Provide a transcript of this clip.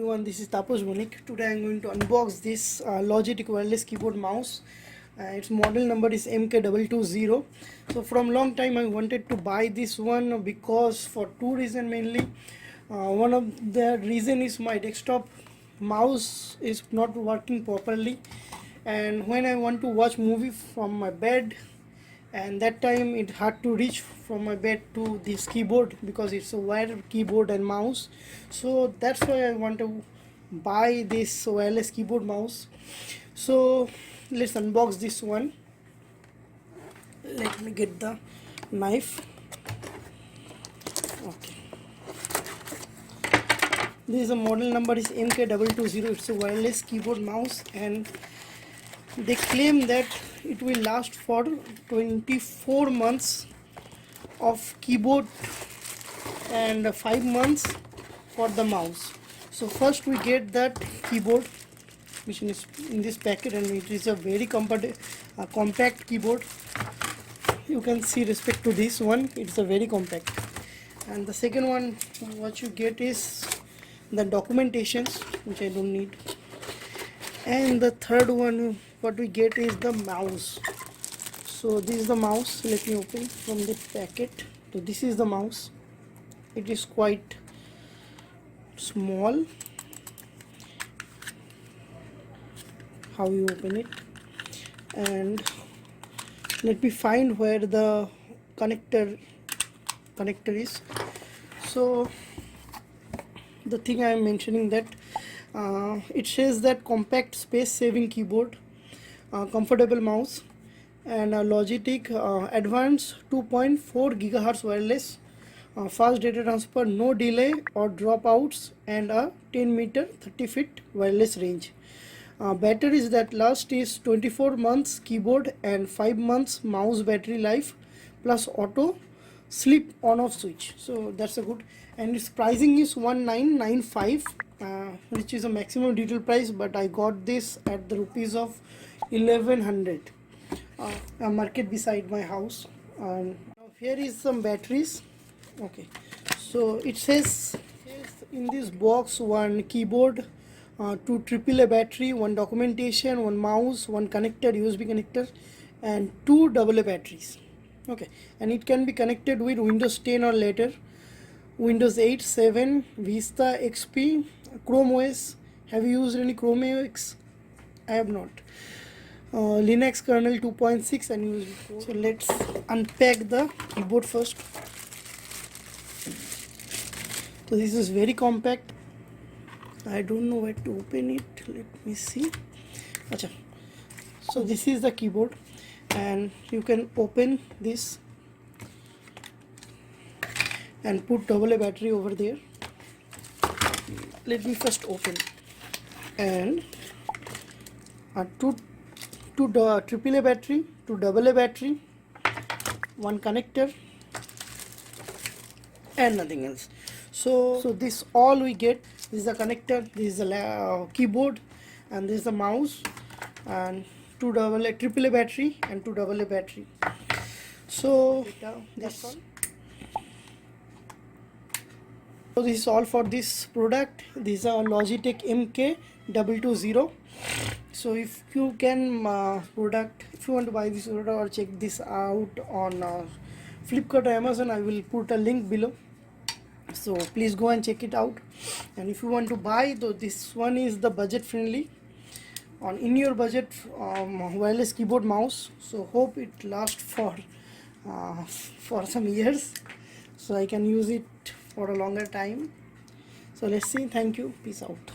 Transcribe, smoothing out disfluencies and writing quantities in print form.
everyone, this is Taposh Monik. Today I'm going to unbox this Logitech wireless keyboard mouse. Its model number is MK220. So from long time I wanted to buy this one because for two reasons mainly. One of the reason is my desktop mouse is not working properly, and when I want to watch movie from my bed, and that time it had to reach from my bed to this keyboard because it's a wired keyboard and mouse. So that's why I want to buy this wireless keyboard mouse. So let's unbox this one. Let me get the knife. Okay, this is a model number is MK220. It's a wireless keyboard mouse, and they claim that it will last for 24 months of keyboard and 5 months for the mouse. So first we get that keyboard which is in this packet, and it is a very compact keyboard. You can see respect to this one, it's a very compact. And the second one what you get is the documentations, which I don't need. And the third one what we get is the mouse. So this is the mouse. Let me open from the packet. So this is the mouse. It is quite small. How you open it? And let me find where the connector is. So the thing I am mentioning that it says that compact space saving keyboard, comfortable mouse, and Logitech advanced 2.4 GHz wireless, fast data transfer, no delay or dropouts, and a 10 meter 30 feet wireless range. Batteries that last is 24 months keyboard and 5 months mouse battery life, plus auto sleep on off switch. So that's a good. And its pricing is 1995, which is a maximum retail price, but I got this at the rupees of 1100, a market beside my house. And here is some batteries. Okay, so it says in this box one keyboard, 2 AAA battery, 1 documentation, 1 mouse, 1 connector, USB connector, and 2 AA batteries. Okay, and it can be connected with Windows 10 or later, Windows 8, 7, Vista, XP, Chrome OS. Have you used any Chrome OS? I have not. Linux kernel 2.6 and use before. So let's unpack the keyboard first. So this is very compact. I don't know where to open it. Let me see. Achha. So this is the keyboard, and you can open this and put AA battery over there. Let me first open. And two AAA battery, 2 AA battery, 1 connector, and nothing else. So this all we get. This is the connector, this is the keyboard, and this is the mouse, and 2 AAA battery and 2 AA battery. So that's all. So this is all for this product. This is a Logitech MK220. So if you can if you want to buy this product or check this out on Flipkart or Amazon, I will put a link below. So please go and check it out. And if you want to buy, though, this one is the budget friendly, on in your budget wireless keyboard mouse. So hope it lasts for some years, so I can use it for a longer time. So let's see. Thank you. Peace out.